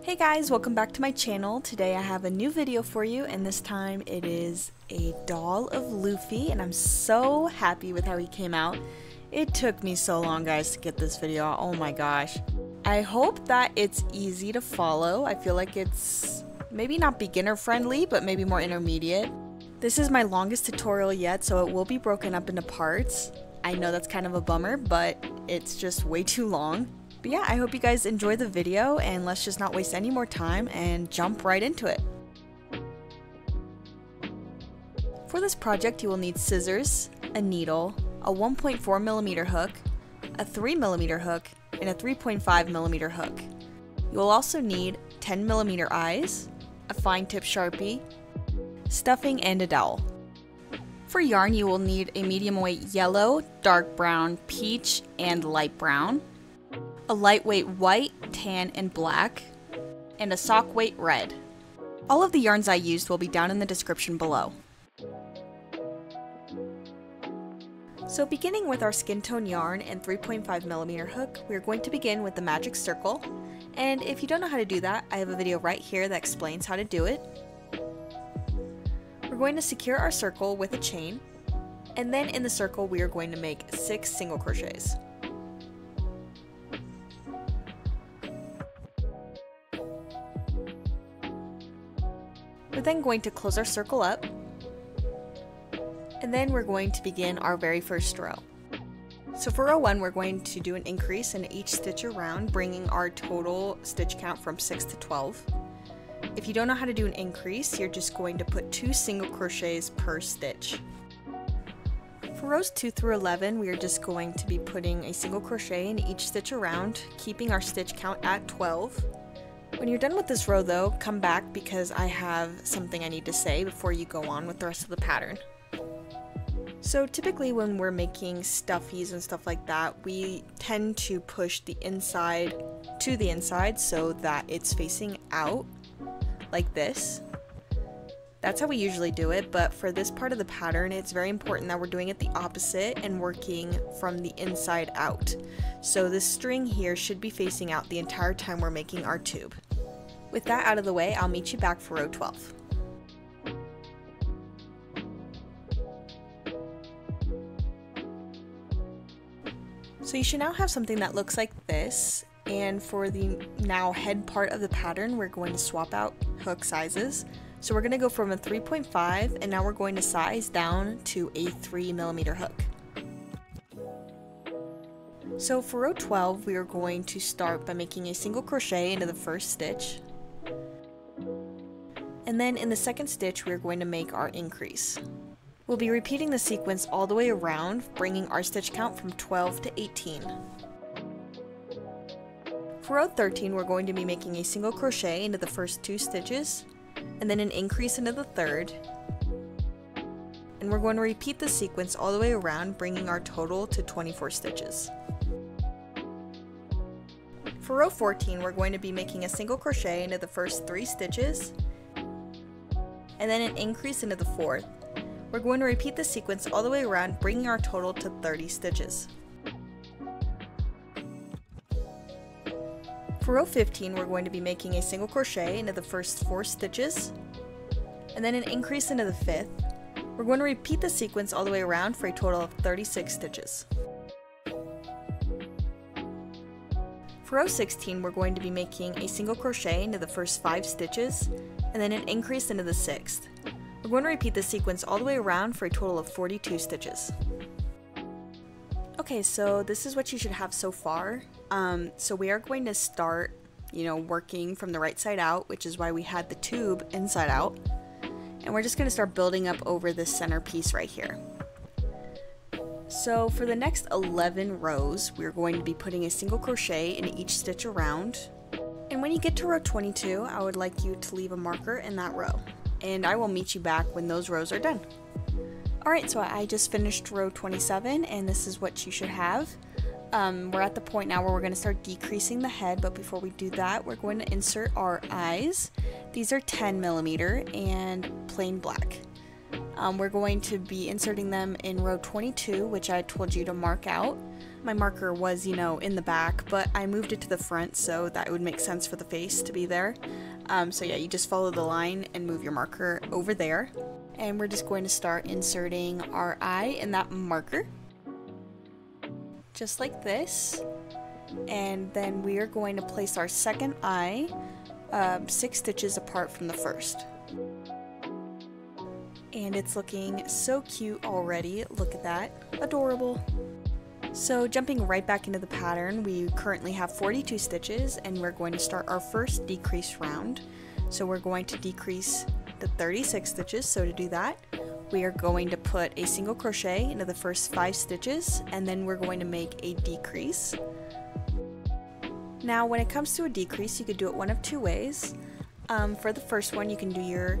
Hey guys, welcome back to my channel. Today I have a new video for you, and this time it is a doll of Luffy, and I'm so happy with how he came out. It took me so long, guys, to get this video out. Oh my gosh. I hope that it's easy to follow. I feel like it's maybe not beginner friendly, but maybe more intermediate. This is my longest tutorial yet, so it will be broken up into parts. I know that's kind of a bummer, but it's just way too long. But yeah, I hope you guys enjoy the video, and let's just not waste any more time and jump right into it. For this project, you will need scissors, a needle, a 1.4mm hook, a 3mm hook, and a 3.5mm hook. You will also need 10mm eyes, a fine tip Sharpie, stuffing, and a dowel. For yarn, you will need a medium weight yellow, dark brown, peach, and light brown, a lightweight white, tan, and black, and a sock weight red. All of the yarns I used will be down in the description below. So beginning with our skin tone yarn and 3.5mm hook, we're going to begin with the magic circle. And if you don't know how to do that, I have a video right here that explains how to do it. We're going to secure our circle with a chain, and then in the circle we are going to make 6 single crochets. We're then going to close our circle up, and then we're going to begin our very first row. So for row 1, we're going to do an increase in each stitch around, bringing our total stitch count from 6 to 12. If you don't know how to do an increase, you're just going to put 2 single crochets per stitch. For rows 2 through 11, we are just going to be putting a single crochet in each stitch around, keeping our stitch count at 12. When you're done with this row though, come back because I have something I need to say before you go on with the rest of the pattern. So typically when we're making stuffies and stuff like that, we tend to push the inside to the inside so that it's facing out like this. That's how we usually do it, but for this part of the pattern, it's very important that we're doing it the opposite and working from the inside out. So this string here should be facing out the entire time we're making our tube. With that out of the way, I'll meet you back for row 12. So you should now have something that looks like this, and for the now head part of the pattern, we're going to swap out hook sizes. So we're going to go from a 3.5, and now we're going to size down to a 3mm hook. So for row 12, we are going to start by making a single crochet into the first stitch. And then in the second stitch, we're going to make our increase. We'll be repeating the sequence all the way around, bringing our stitch count from 12 to 18. For row 13, we're going to be making a single crochet into the first 2 stitches, and then an increase into the third. And we're going to repeat the sequence all the way around, bringing our total to 24 stitches. For row 14, we're going to be making a single crochet into the first 3 stitches, and then an increase into the fourth. We're going to repeat the sequence all the way around, bringing our total to 30 stitches. For row 15, we're going to be making a single crochet into the first 4 stitches, and then an increase into the 5th. We're going to repeat the sequence all the way around for a total of 36 stitches. For row 16, we're going to be making a single crochet into the first 5 stitches, and then an increase into the 6th. We're going to repeat the sequence all the way around for a total of 42 stitches. Okay, so this is what you should have so far. So we are going to start, working from the right side out, which is why we had the tube inside out. And we're just going to start building up over this center piece right here. So for the next 11 rows, we're going to be putting a single crochet in each stitch around. And when you get to row 22, I would like you to leave a marker in that row. And I will meet you back when those rows are done. Alright, so I just finished row 27, and this is what you should have. We're at the point now where we're going to start decreasing the head, but before we do that, we're going to insert our eyes. These are 10mm and plain black. We're going to be inserting them in row 22, which I told you to mark out. My marker was, in the back, but I moved it to the front so that it would make sense for the face to be there. So yeah, you just follow the line and move your marker over there. And we're just going to start inserting our eye in that marker. Just like this. And then we are going to place our second eye 6 stitches apart from the first. And it's looking so cute already. Look at that. Adorable. So jumping right back into the pattern, we currently have 42 stitches and we're going to start our first decrease round. So we're going to decrease the 36 stitches. So to do that, we are going to put a single crochet into the first 5 stitches and then we're going to make a decrease. Now when it comes to a decrease, you could do it one of 2 ways. For the first one, you can do your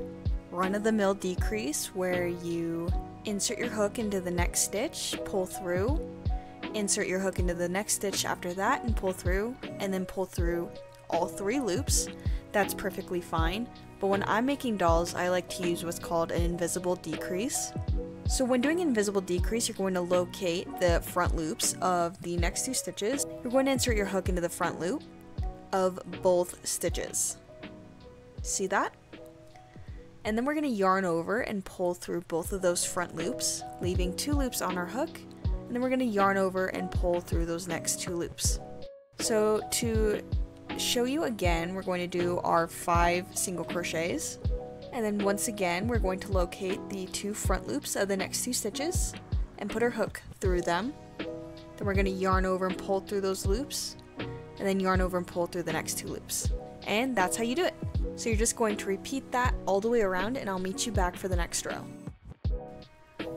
run-of-the-mill decrease where you insert your hook into the next stitch, pull through, insert your hook into the next stitch after that and pull through, and then pull through all 3 loops. That's perfectly fine, but when I'm making dolls, I like to use what's called an invisible decrease. So when doing invisible decrease, you're going to locate the front loops of the next 2 stitches. You're going to insert your hook into the front loop of both stitches. See that? And then we're going to yarn over and pull through both of those front loops, leaving 2 loops on our hook, and then we're going to yarn over and pull through those next 2 loops. So to show you again, we're going to do our 5 single crochets, and then once again we're going to locate the 2 front loops of the next 2 stitches and put our hook through them. Then we're going to yarn over and pull through those loops, and then yarn over and pull through the next 2 loops. And that's how you do it. So you're just going to repeat that all the way around and I'll meet you back for the next row.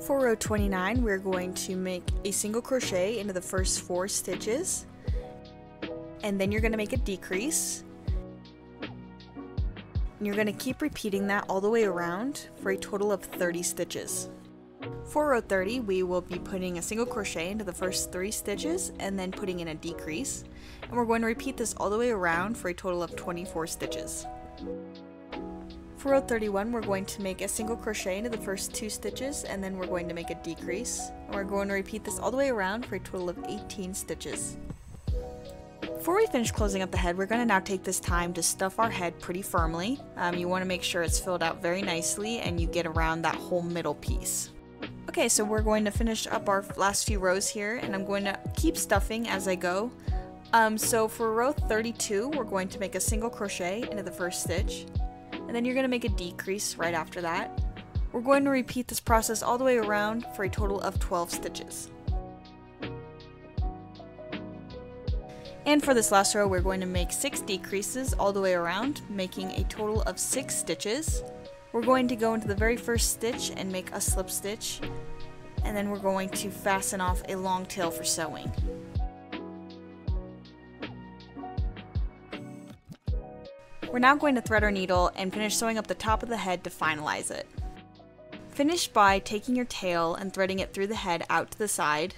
For row 29, we're going to make a single crochet into the first 4 stitches. And then you're going to make a decrease. And you're going to keep repeating that all the way around for a total of 30 stitches. For row 30, we will be putting a single crochet into the first 3 stitches and then putting in a decrease. And we're going to repeat this all the way around for a total of 24 stitches. For row 31, we're going to make a single crochet into the first 2 stitches and then we're going to make a decrease. And we're going to repeat this all the way around for a total of 18 stitches. Before we finish closing up the head, we're going to now take this time to stuff our head pretty firmly. You want to make sure it's filled out very nicely and you get around that whole middle piece. Okay, so we're going to finish up our last few rows here and I'm going to keep stuffing as I go. So for row 32, we're going to make a single crochet into the first stitch, and then you're going to make a decrease right after that. We're going to repeat this process all the way around for a total of 12 stitches. And for this last row, we're going to make 6 decreases all the way around, making a total of 6 stitches. We're going to go into the very first stitch and make a slip stitch, and then we're going to fasten off a long tail for sewing. We're now going to thread our needle and finish sewing up the top of the head to finalize it. Finish by taking your tail and threading it through the head out to the side,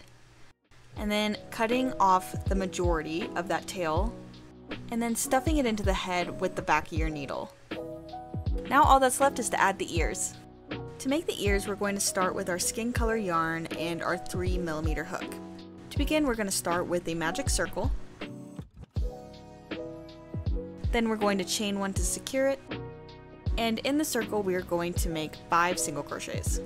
and then cutting off the majority of that tail, and then stuffing it into the head with the back of your needle. Now all that's left is to add the ears. To make the ears, we're going to start with our skin color yarn and our 3mm hook. To begin, we're going to start with a magic circle. Then we're going to chain 1 to secure it, and in the circle we are going to make 5 single crochets.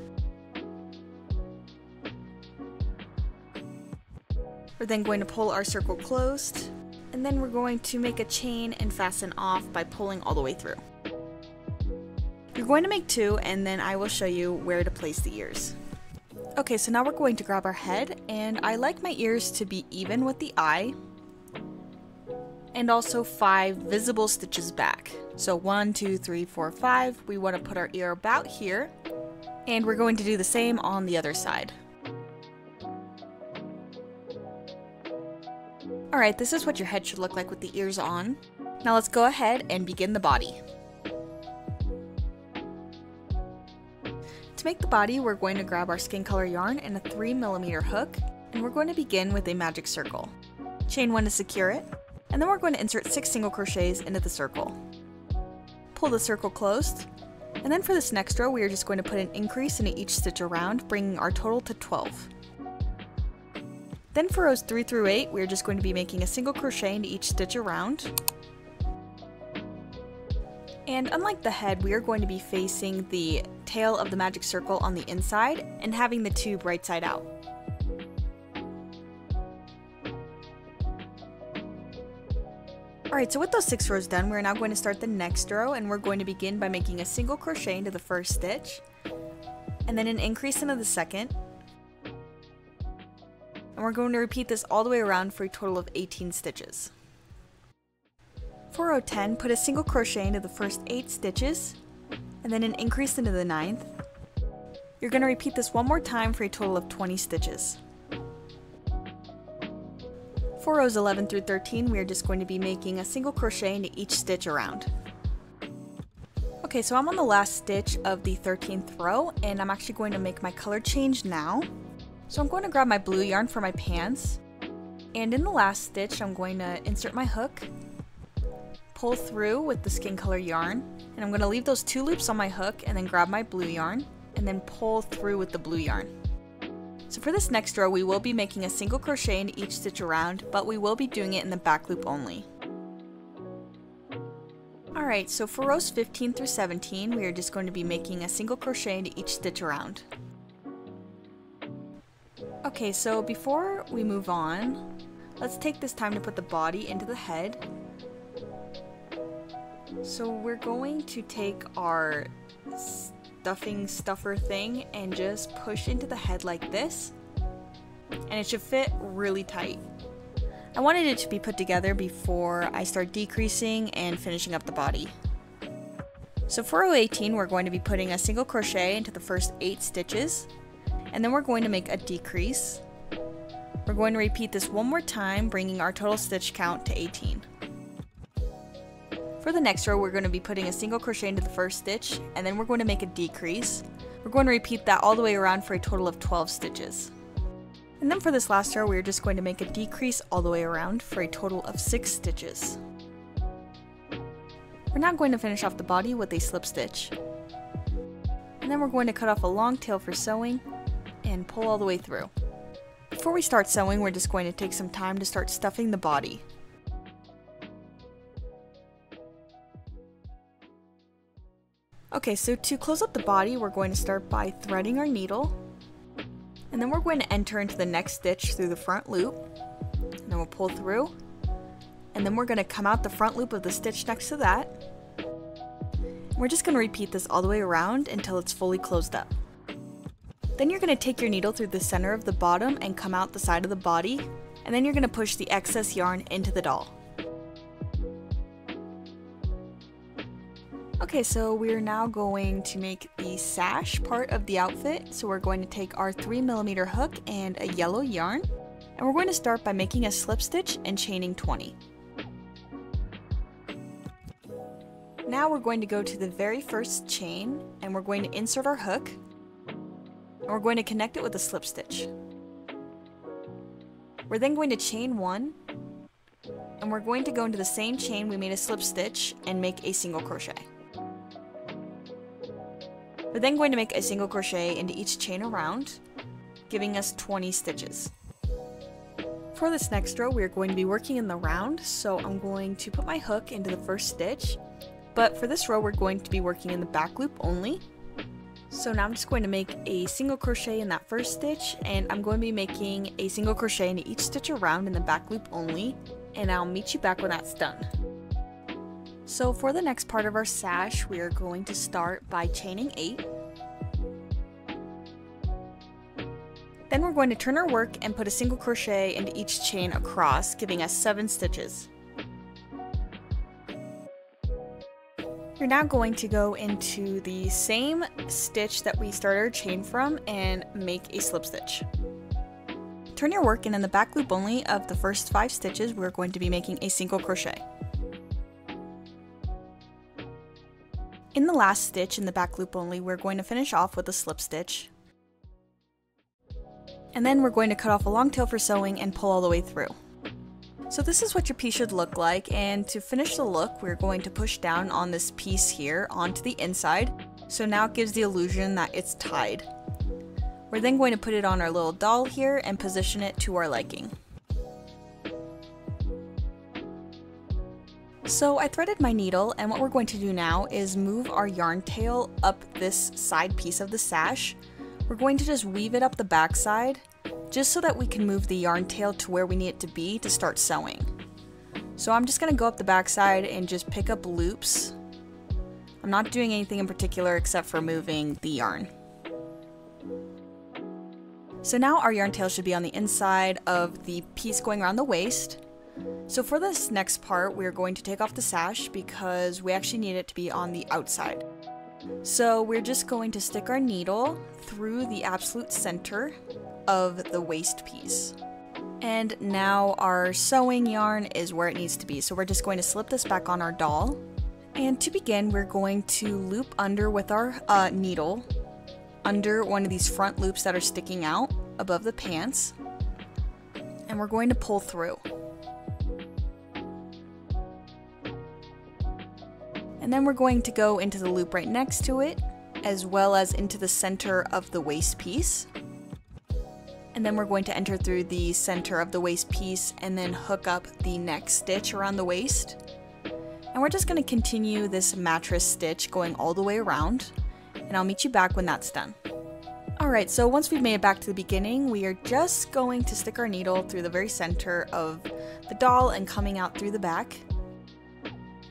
We're then going to pull our circle closed, and then we're going to make a chain and fasten off by pulling all the way through. You're going to make 2, and then I will show you where to place the ears. Okay, so now we're going to grab our head, and I like my ears to be even with the eye, and also 5 visible stitches back. So 1, 2, 3, 4, 5. We want to put our ear about here, and we're going to do the same on the other side. Alright, this is what your head should look like with the ears on. Now let's go ahead and begin the body. To make the body, we're going to grab our skin color yarn and a 3mm hook, and we're going to begin with a magic circle. Chain 1 to secure it, and then we're going to insert 6 single crochets into the circle. Pull the circle closed, and And then for this next row, we are just going to put an increase into each stitch around, bringing our total to 12. Then for rows 3 through 8, we are just going to be making a single crochet into each stitch around. And unlike the head, we are going to be facing the tail of the magic circle on the inside and having the tube right side out. Alright, so with those 6 rows done, we're now going to start the next row, and we're going to begin by making a single crochet into the first stitch, and then an increase into the second. And we're going to repeat this all the way around for a total of 18 stitches. For row 10, put a single crochet into the first 8 stitches, and then an increase into the 9th. You're going to repeat this one more time for a total of 20 stitches. For rows 11 through 13, we are just going to be making a single crochet into each stitch around. Okay, so I'm on the last stitch of the 13th row, and I'm actually going to make my color change now. So I'm going to grab my blue yarn for my pants, and in the last stitch I'm going to insert my hook, pull through with the skin color yarn, and I'm going to leave those 2 loops on my hook and then grab my blue yarn, and then pull through with the blue yarn. So for this next row, we will be making a single crochet into each stitch around, but we will be doing it in the back loop only. Alright, so for rows 15 through 17, we are just going to be making a single crochet into each stitch around. Okay, so before we move on, let's take this time to put the body into the head. So we're going to take our stuffer thing and just push into the head like this, and it should fit really tight. I wanted it to be put together before I start decreasing and finishing up the body. So for row 18, we're going to be putting a single crochet into the first 8 stitches, and then we're going to make a decrease. We're going to repeat this one more time, bringing our total stitch count to 18. For the next row, we're going to be putting a single crochet into the first stitch, and then we're going to make a decrease. We're going to repeat that all the way around for a total of 12 stitches. And then for this last row, we're just going to make a decrease all the way around for a total of 6 stitches. We're now going to finish off the body with a slip stitch. And then we're going to cut off a long tail for sewing and pull all the way through. Before we start sewing, we're just going to take some time to start stuffing the body. Okay, so to close up the body, we're going to start by threading our needle, and then we're going to enter into the next stitch through the front loop, and then we'll pull through, and then we're going to come out the front loop of the stitch next to that. We're just going to repeat this all the way around until it's fully closed up. Then you're going to take your needle through the center of the bottom and come out the side of the body, and then you're going to push the excess yarn into the doll. Okay, so we're now going to make the sash part of the outfit. So we're going to take our 3mm hook and a yellow yarn, and we're going to start by making a slip stitch and chaining 20. Now we're going to go to the very first chain, and we're going to insert our hook, and we're going to connect it with a slip stitch. We're then going to chain 1, and we're going to go into the same chain we made a slip stitch and make a single crochet. We're then going to make a single crochet into each chain around, giving us 20 stitches. For this next row, we're going to be working in the round, so I'm going to put my hook into the first stitch, but for this row we're going to be working in the back loop only. So now I'm just going to make a single crochet in that first stitch, and I'm going to be making a single crochet into each stitch around in the back loop only, and I'll meet you back when that's done. So for the next part of our sash, we are going to start by chaining 8. Then we're going to turn our work and put a single crochet into each chain across, giving us 7 stitches. You're now going to go into the same stitch that we started our chain from and make a slip stitch. Turn your work, and in the back loop only of the first 5 stitches, we're going to be making a single crochet. In the last stitch in the back loop only, we're going to finish off with a slip stitch. And then we're going to cut off a long tail for sewing and pull all the way through. So this is what your piece should look like, and to finish the look, we're going to push down on this piece here onto the inside. So now it gives the illusion that it's tied. We're then going to put it on our little doll here and position it to our liking. So I threaded my needle, and what we're going to do now is move our yarn tail up this side piece of the sash. We're going to just weave it up the back side, just so that we can move the yarn tail to where we need it to be to start sewing. So I'm just going to go up the back side and just pick up loops. I'm not doing anything in particular except for moving the yarn. So now our yarn tail should be on the inside of the piece going around the waist. So for this next part, we're going to take off the sash because we actually need it to be on the outside. So we're just going to stick our needle through the absolute center of the waist piece. And now our sewing yarn is where it needs to be. So we're just going to slip this back on our doll. And to begin, we're going to loop under with our needle under one of these front loops that are sticking out above the pants. And we're going to pull through. And then we're going to go into the loop right next to it, as well as into the center of the waist piece. And then we're going to enter through the center of the waist piece and then hook up the next stitch around the waist. And we're just going to continue this mattress stitch going all the way around, and I'll meet you back when that's done. Alright, so once we've made it back to the beginning, we are just going to stick our needle through the very center of the doll and coming out through the back.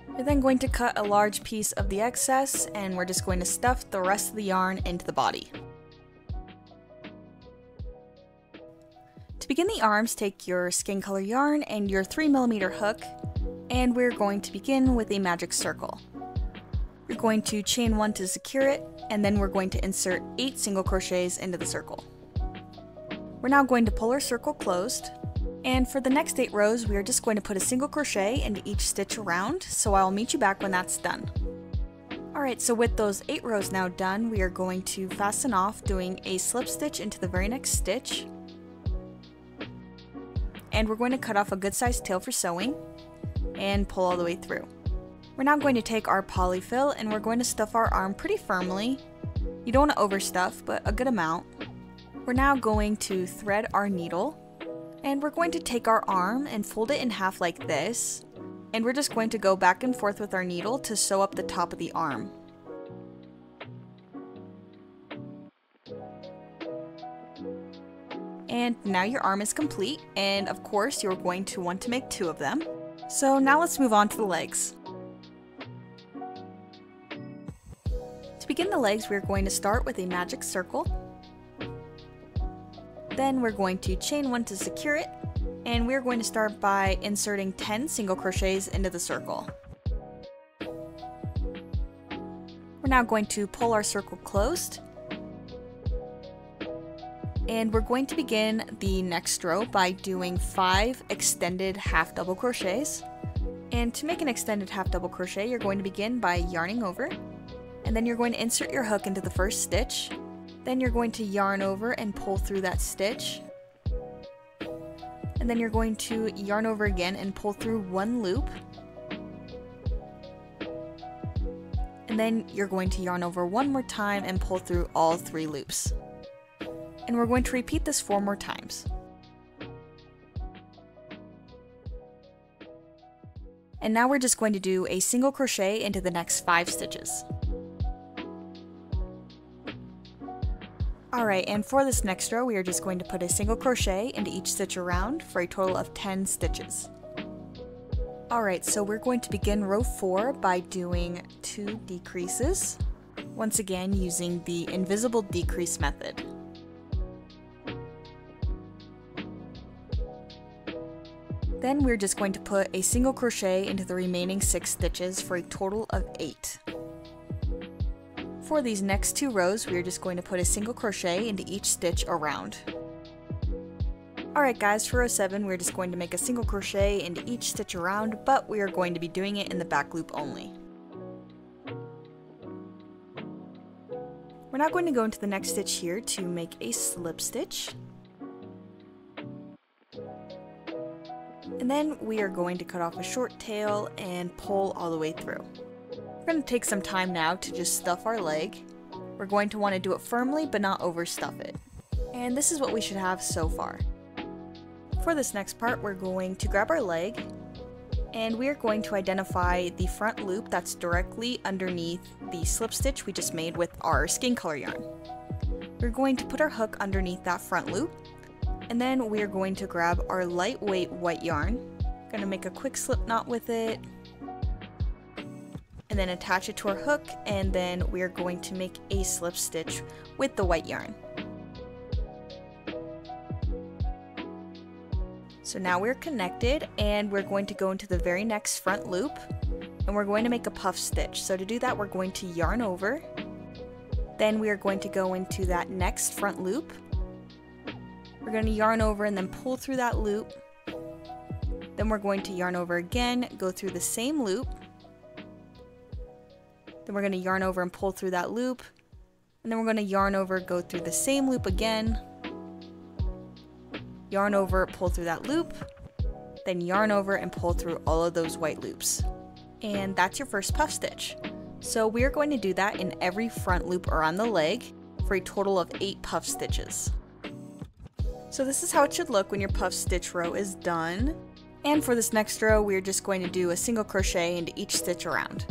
We're then going to cut a large piece of the excess, and we're just going to stuff the rest of the yarn into the body. To begin the arms, take your skin color yarn and your 3mm hook, and we're going to begin with a magic circle. You're going to chain 1 to secure it, and then we're going to insert 8 single crochets into the circle. We're now going to pull our circle closed, and for the next 8 rows we are just going to put a single crochet into each stitch around, so I'll meet you back when that's done. Alright, so with those 8 rows now done, we are going to fasten off doing a slip stitch into the very next stitch, and we're going to cut off a good sized tail for sewing and pull all the way through. We're now going to take our polyfill and we're going to stuff our arm pretty firmly. You don't want to overstuff, but a good amount. We're now going to thread our needle, and we're going to take our arm and fold it in half like this, and we're just going to go back and forth with our needle to sew up the top of the arm. And now your arm is complete, and of course you're going to want to make 2 of them. So now let's move on to the legs. To begin the legs, we're going to start with a magic circle. Then we're going to chain 1 to secure it, and we're going to start by inserting 10 single crochets into the circle. We're now going to pull our circle closed, and we're going to begin the next row by doing 5 extended half double crochets. And to make an extended half double crochet, you're going to begin by yarning over, and then you're going to insert your hook into the first stitch. Then you're going to yarn over and pull through that stitch, and then you're going to yarn over again and pull through 1 loop, and then you're going to yarn over 1 more time and pull through all 3 loops. And we're going to repeat this 4 more times. And now we're just going to do a single crochet into the next 5 stitches. Alright, and for this next row we are just going to put a single crochet into each stitch around for a total of 10 stitches. Alright, so we're going to begin row 4 by doing 2 decreases, once again using the invisible decrease method. Then we're just going to put a single crochet into the remaining 6 stitches for a total of 8. For these next 2 rows, we are just going to put a single crochet into each stitch around. Alright guys, for row 7, we're just going to make a single crochet into each stitch around, but we are going to be doing it in the back loop only. We're now going to go into the next stitch here to make a slip stitch. And then we are going to cut off a short tail and pull all the way through. We're going to take some time now to just stuff our leg. We're going to want to do it firmly but not overstuff it. And this is what we should have so far. For this next part, we're going to grab our leg and we're going to identify the front loop that's directly underneath the slip stitch we just made with our skin color yarn. We're going to put our hook underneath that front loop, and then we're going to grab our lightweight white yarn. Going to make a quick slip knot with it, and then attach it to our hook, and then we're going to make a slip stitch with the white yarn. So now we're connected, and we're going to go into the very next front loop, and we're going to make a puff stitch. So to do that, we're going to yarn over, then we are going to go into that next front loop. We're going to yarn over and then pull through that loop. Then we're going to yarn over again, go through the same loop. Then we're going to yarn over and pull through that loop. And then we're going to yarn over, go through the same loop again. Yarn over, pull through that loop. Then yarn over and pull through all of those white loops. And that's your first puff stitch. So we're going to do that in every front loop around the leg for a total of 8 puff stitches. So this is how it should look when your puff stitch row is done. And for this next row, we're just going to do a single crochet into each stitch around.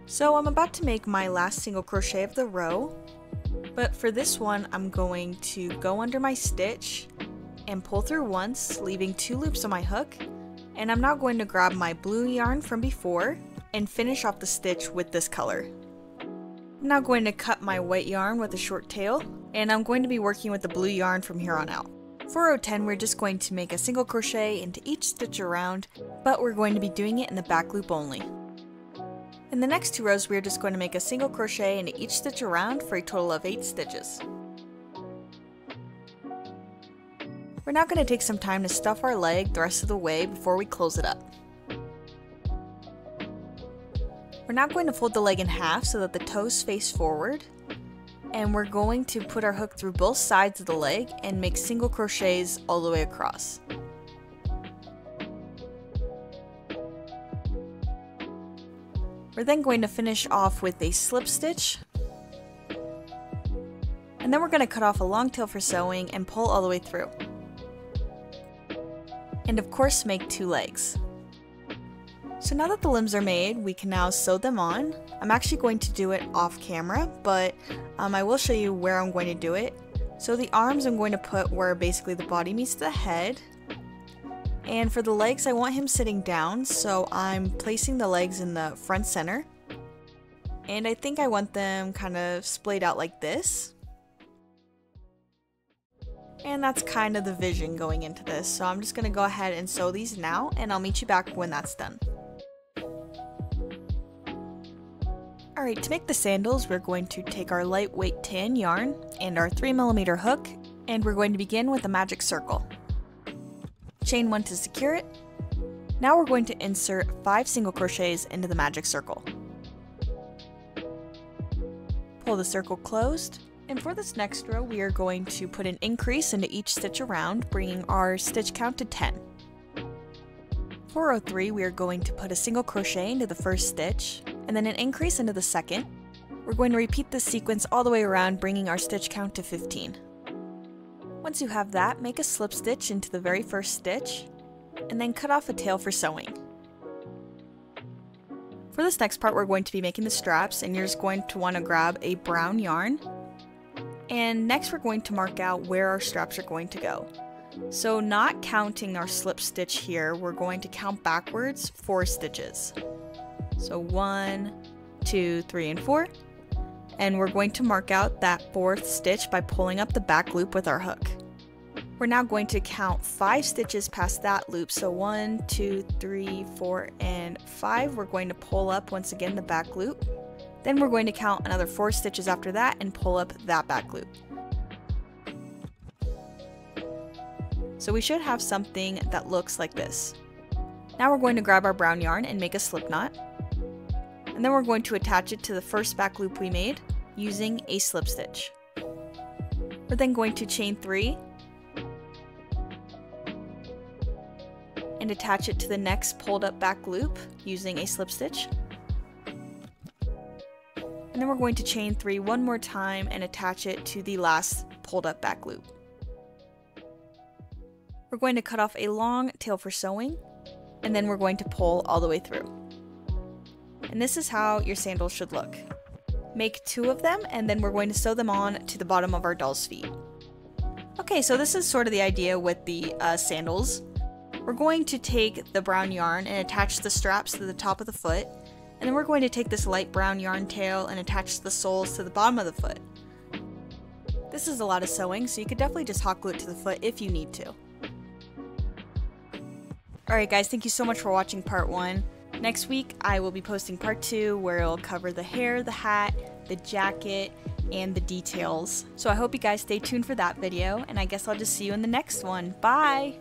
So I'm about to make my last single crochet of the row, but for this one, I'm going to go under my stitch and pull through once, leaving 2 loops on my hook. And I'm now going to grab my blue yarn from before and finish off the stitch with this color. I'm now going to cut my white yarn with a short tail, and I'm going to be working with the blue yarn from here on out. For row 10, we're just going to make a single crochet into each stitch around, but we're going to be doing it in the back loop only. In the next 2 rows, we're just going to make a single crochet into each stitch around for a total of 8 stitches. We're now going to take some time to stuff our leg the rest of the way before we close it up. We're now going to fold the leg in half so that the toes face forward, and we're going to put our hook through both sides of the leg and make single crochets all the way across. We're then going to finish off with a slip stitch, and then we're going to cut off a long tail for sewing and pull all the way through. And of course make 2 legs. So now that the limbs are made, we can now sew them on. I'm actually going to do it off camera, but I will show you where I'm going to do it. So the arms I'm going to put where basically the body meets the head. And for the legs, I want him sitting down, so I'm placing the legs in the front center. And I think I want them kind of splayed out like this. And that's kind of the vision going into this, so I'm just going to go ahead and sew these now, and I'll meet you back when that's done. Alright, to make the sandals, we're going to take our lightweight tan yarn and our 3mm hook, and we're going to begin with a magic circle. Chain 1 to secure it. Now we're going to insert 5 single crochets into the magic circle. Pull the circle closed. And for this next row, we are going to put an increase into each stitch around, bringing our stitch count to 10. For row 3, we are going to put a single crochet into the first stitch, and then an increase into the second. We're going to repeat this sequence all the way around, bringing our stitch count to 15. Once you have that, make a slip stitch into the very first stitch, and then cut off a tail for sewing. For this next part, we're going to be making the straps, and you're just going to want to grab a brown yarn. And next we're going to mark out where our straps are going to go. So not counting our slip stitch here, we're going to count backwards 4 stitches. So 1, 2, 3, and 4. And we're going to mark out that 4th stitch by pulling up the back loop with our hook. We're now going to count 5 stitches past that loop. So 1, 2, 3, 4, and 5. We're going to pull up once again the back loop. Then we're going to count another 4 stitches after that and pull up that back loop. So we should have something that looks like this. Now we're going to grab our brown yarn and make a slip knot. And then we're going to attach it to the first back loop we made using a slip stitch. We're then going to chain 3. and attach it to the next pulled up back loop using a slip stitch. And then we're going to chain 3 one more time and attach it to the last pulled up back loop. We're going to cut off a long tail for sewing, and then we're going to pull all the way through. And this is how your sandals should look. Make 2 of them, and then we're going to sew them on to the bottom of our doll's feet. Okay, so this is sort of the idea with the sandals. We're going to take the brown yarn and attach the straps to the top of the foot, and then we're going to take this light brown yarn tail and attach the soles to the bottom of the foot. This is a lot of sewing, so you could definitely just hot glue it to the foot if you need to. Alright guys, thank you so much for watching part 1. Next week I will be posting part 2 where it'll cover the hair, the hat, the jacket, and the details. So I hope you guys stay tuned for that video, and I guess I'll just see you in the next one. Bye!